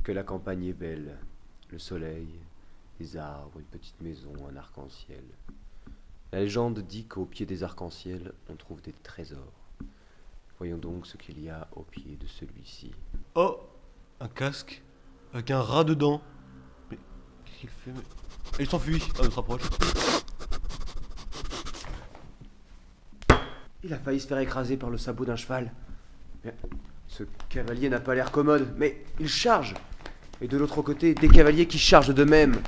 que la campagne est belle. Le soleil, des arbres, une petite maison, un arc-en-ciel. La légende dit qu'au pied des arcs-en-ciel, on trouve des trésors. Voyons donc ce qu'il y a au pied de celui-ci. Oh, un casque avec un rat dedans. Mais qu'est-ce qu'il fait Il s'enfuit à notre approche. Il a failli se faire écraser par le sabot d'un cheval. Mais ce cavalier n'a pas l'air commode, mais il charge. Et de l'autre côté, des cavaliers qui chargent d'eux-mêmes.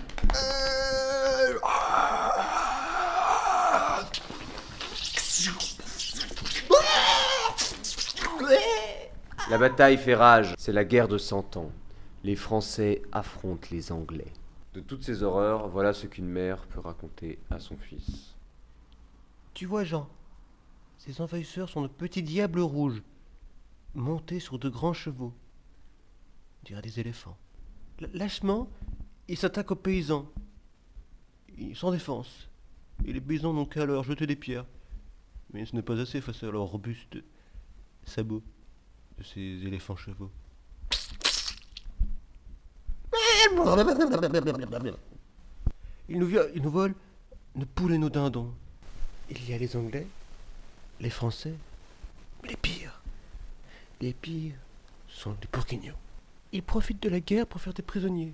La bataille fait rage. C'est la guerre de 100 ans. Les Français affrontent les Anglais. De toutes ces horreurs, voilà ce qu'une mère peut raconter à son fils. Tu vois, Jean, ces envahisseurs sont de petits diables rouges, montés sur de grands chevaux. On dirait des éléphants. Lâchement, ils s'attaquent aux paysans. Ils sans défense. Et les paysans n'ont qu'à leur jeter des pierres. Mais ce n'est pas assez face à leurs robustes sabots de ces éléphants chevaux. Ils nous volent nos poules et nos dindons. Il y a les Anglais, les Français, les pires. Les pires sont les Bourguignons. Ils profitent de la guerre pour faire des prisonniers.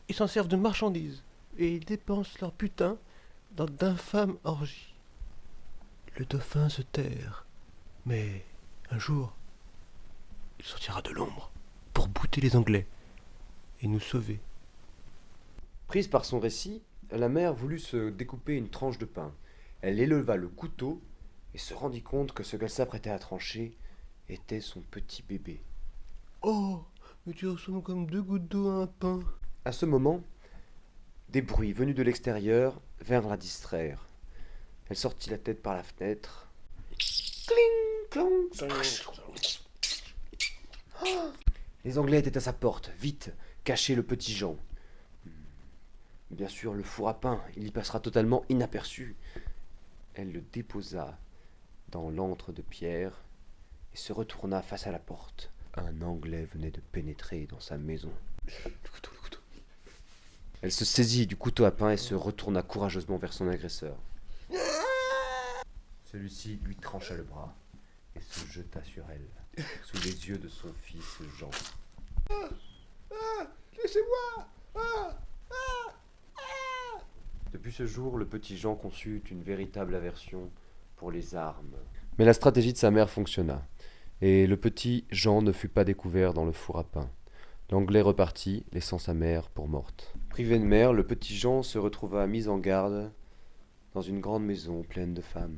Ils s'en servent de marchandises. Et ils dépensent leur putain dans d'infâmes orgies. Le dauphin se terre. Mais un jour, il sortira de l'ombre pour bouter les Anglais et nous sauver. Prise par son récit, la mère voulut se découper une tranche de pain. Elle éleva le couteau et se rendit compte que ce qu'elle s'apprêtait à trancher était son petit bébé. Oh, mais tu ressembles comme 2 gouttes d'eau à un pain. À ce moment, des bruits venus de l'extérieur vinrent la distraire. Elle sortit la tête par la fenêtre. Cling, clong. Oh, les Anglais étaient à sa porte. Vite, cachez le petit Jean. Bien sûr, le four à pain, il y passera totalement inaperçu. Elle le déposa dans l'antre de pierre et se retourna face à la porte. Un Anglais venait de pénétrer dans sa maison. Le couteau. Elle se saisit du couteau à pain et se retourna courageusement vers son agresseur. Celui-ci lui trancha le bras et se jeta sur elle, sous les yeux de son fils Jean. Laissez-moi. Depuis ce jour, le petit Jean conçut une véritable aversion pour les armes. Mais la stratégie de sa mère fonctionna, et le petit Jean ne fut pas découvert dans le four à pain. L'Anglais repartit, laissant sa mère pour morte. Privé de mère, le petit Jean se retrouva mis en garde dans une grande maison pleine de femmes.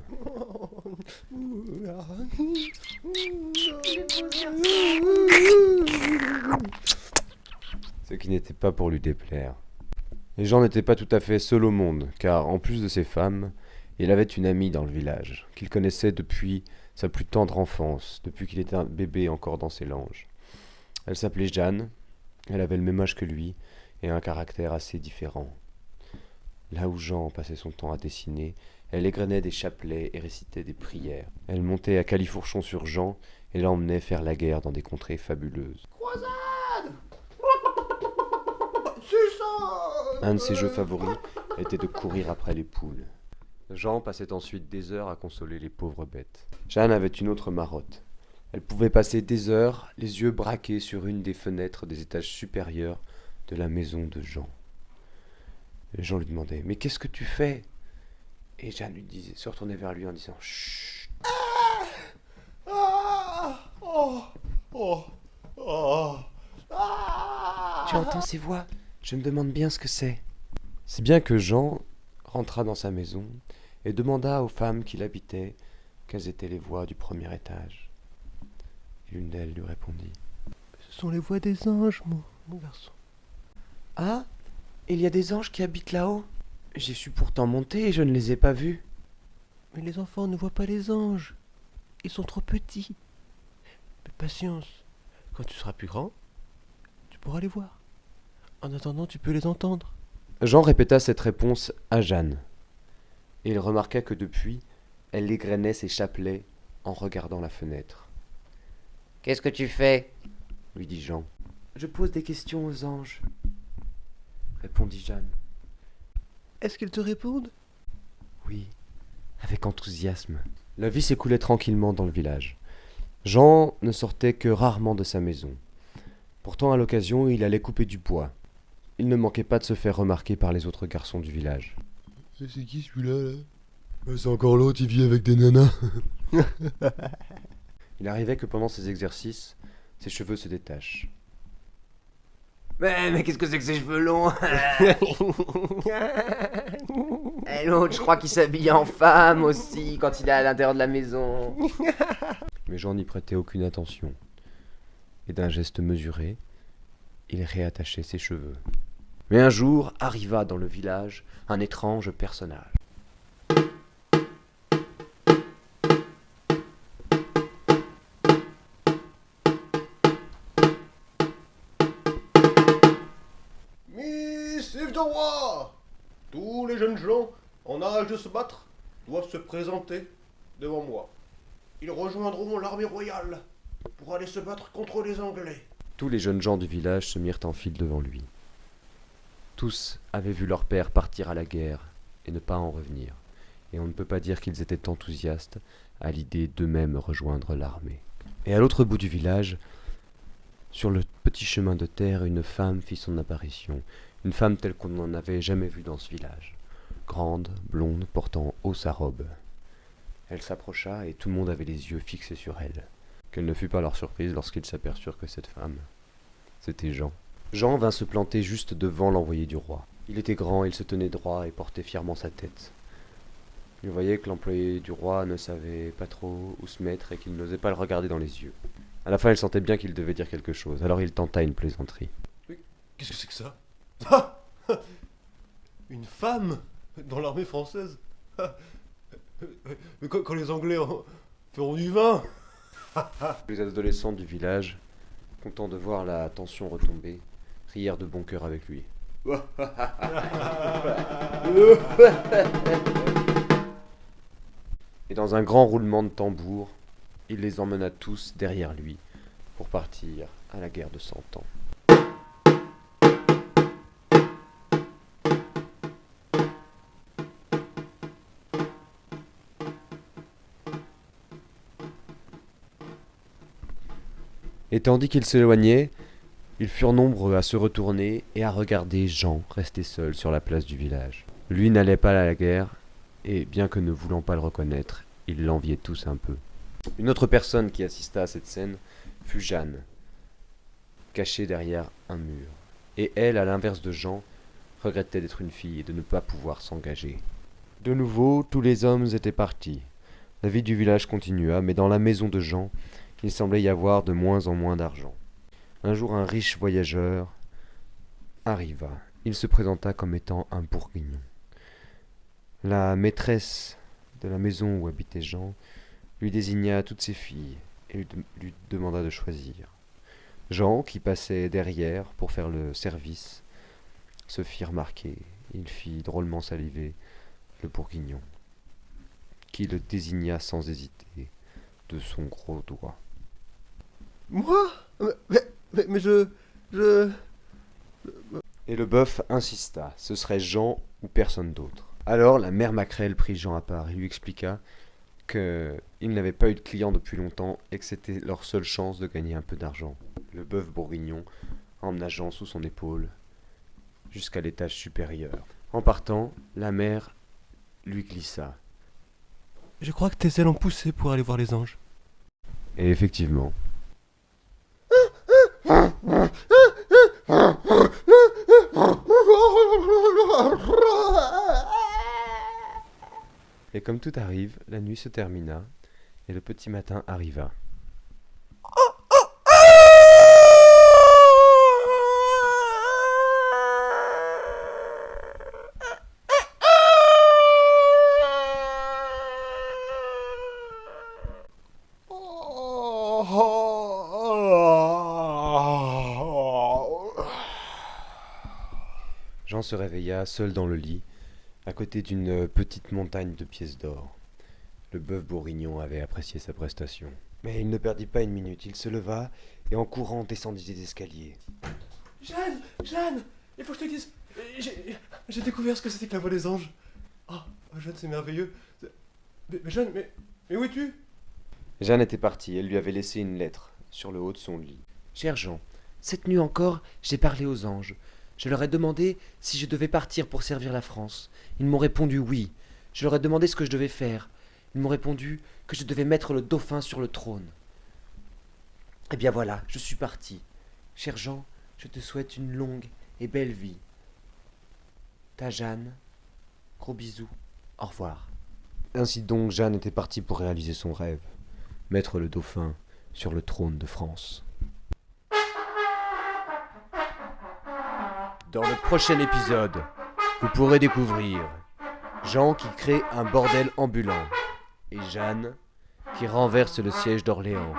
Ce qui n'était pas pour lui déplaire. Et Jean n'était pas tout à fait seul au monde, car en plus de ses femmes, il avait une amie dans le village, qu'il connaissait depuis sa plus tendre enfance, depuis qu'il était un bébé encore dans ses langes. Elle s'appelait Jeanne, elle avait le même âge que lui, et un caractère assez différent. Là où Jean passait son temps à dessiner, elle égrenait des chapelets et récitait des prières. Elle montait à califourchon sur Jean et l'emmenait faire la guerre dans des contrées fabuleuses. Croisade. Un de ses jeux favoris était de courir après les poules. Jean passait ensuite des heures à consoler les pauvres bêtes. Jeanne avait une autre marotte. Elle pouvait passer des heures, les yeux braqués sur une des fenêtres des étages supérieurs de la maison de Jean. Les gens lui demandaient « Mais qu'est-ce que tu fais ?» Et Jeanne lui disait, se retournait vers lui en disant « Chut !» Tu entends ces voix ? Je me demande bien ce que c'est. Si bien que Jean rentra dans sa maison et demanda aux femmes qui l'habitaient quelles étaient les voix du premier étage. L'une d'elles lui répondit « Ce sont les voix des anges, mon garçon. »« Ah, il y a des anges qui habitent là-haut ? J'ai su pourtant monter et je ne les ai pas vus. »« Mais les enfants ne voient pas les anges. Ils sont trop petits. Mais patience, quand tu seras plus grand, tu pourras les voir. En attendant, tu peux les entendre. » Jean répéta cette réponse à Jeanne. Et il remarqua que depuis, elle égrenait ses chapelets en regardant la fenêtre. « Qu'est-ce que tu fais ?» lui dit Jean. « Je pose des questions aux anges, répondit Jeanne. Est-ce qu'ils te répondent? Oui, avec enthousiasme. La vie s'écoulait tranquillement dans le village. Jean ne sortait que rarement de sa maison. Pourtant, à l'occasion, il allait couper du bois. Il ne manquait pas de se faire remarquer par les autres garçons du village. C'est qui celui-là, là? C'est encore l'autre, il vit avec des nanas. Il arrivait que pendant ses exercices, ses cheveux se détachent. Mais qu'est-ce que c'est que ces cheveux longs? Et l'autre, je crois qu'il s'habille en femme aussi quand il est à l'intérieur de la maison. Mais Jean n'y prêtait aucune attention. Et d'un geste mesuré, il réattachait ses cheveux. Mais un jour arriva dans le village un étrange personnage. Missive de roi! Tous les jeunes gens en âge de se battre doivent se présenter devant moi. Ils rejoindront l'armée royale pour aller se battre contre les Anglais. Tous les jeunes gens du village se mirent en file devant lui. Tous avaient vu leur père partir à la guerre et ne pas en revenir, et on ne peut pas dire qu'ils étaient enthousiastes à l'idée d'eux-mêmes rejoindre l'armée. Et à l'autre bout du village, sur le petit chemin de terre, une femme fit son apparition, une femme telle qu'on n'en avait jamais vue dans ce village, grande, blonde, portant haut sa robe. Elle s'approcha et tout le monde avait les yeux fixés sur elle. Quelle ne fut pas leur surprise lorsqu'ils s'aperçurent que cette femme, c'était Jean. Jean vint se planter juste devant l'envoyé du roi. Il était grand, il se tenait droit et portait fièrement sa tête. Il voyait que l'employé du roi ne savait pas trop où se mettre et qu'il n'osait pas le regarder dans les yeux. À la fin, il sentait bien qu'il devait dire quelque chose, alors il tenta une plaisanterie. Qu'est-ce que c'est que ça? Ah! Une femme dans l'armée française? Mais quand les Anglais feront du vin? Les adolescents du village, contents de voir la tension retomber, rièrent de bon cœur avec lui. Et dans un grand roulement de tambour, il les emmena tous derrière lui pour partir à la guerre de 100 ans. Et tandis qu'ils s'éloignaient, ils furent nombreux à se retourner et à regarder Jean resté seul sur la place du village. Lui n'allait pas à la guerre, et bien que ne voulant pas le reconnaître, ils l'enviaient tous un peu. Une autre personne qui assista à cette scène fut Jeanne, cachée derrière un mur. Et elle, à l'inverse de Jean, regrettait d'être une fille et de ne pas pouvoir s'engager. De nouveau, tous les hommes étaient partis. La vie du village continua, mais dans la maison de Jean, il semblait y avoir de moins en moins d'argent. Un jour, un riche voyageur arriva. Il se présenta comme étant un bourguignon. La maîtresse de la maison où habitait Jean lui désigna toutes ses filles et lui demanda de choisir. Jean, qui passait derrière pour faire le service, se fit remarquer. Il fit drôlement saliver le bourguignon, qui le désigna sans hésiter de son gros doigt. Moi? Mais je... Et le bœuf insista, ce serait Jean ou personne d'autre. Alors la mère Maquerelle prit Jean à part et lui expliqua qu'ils n'avaient pas eu de clients depuis longtemps et que c'était leur seule chance de gagner un peu d'argent. Le bœuf bourguignon emmena Jean sous son épaule jusqu'à l'étage supérieur. En partant, la mère lui glissa. Je crois que tes ailes ont poussé pour aller voir les anges. Et effectivement, et comme tout arrive, la nuit se termina et le petit matin arriva. Jean se réveilla seul dans le lit, à côté d'une petite montagne de pièces d'or. Le bœuf bourguignon avait apprécié sa prestation. Mais il ne perdit pas une minute, il se leva et en courant descendit des escaliers. Jeanne, Jeanne, il faut que je te dise, j'ai découvert ce que c'était que la voix des anges. Oh, Jeanne, c'est merveilleux. Mais Jeanne, mais où es-tu? Jeanne était partie, elle lui avait laissé une lettre sur le haut de son lit. Cher Jean, cette nuit encore, j'ai parlé aux anges. Je leur ai demandé si je devais partir pour servir la France. Ils m'ont répondu oui. Je leur ai demandé ce que je devais faire. Ils m'ont répondu que je devais mettre le dauphin sur le trône. Eh bien voilà, je suis parti. Cher Jean, je te souhaite une longue et belle vie. Ta Jeanne. Gros bisous. Au revoir. Ainsi donc Jeanne était partie pour réaliser son rêve, mettre le dauphin sur le trône de France. Dans le prochain épisode, vous pourrez découvrir Jean qui crée un bordel ambulant et Jeanne qui renverse le siège d'Orléans.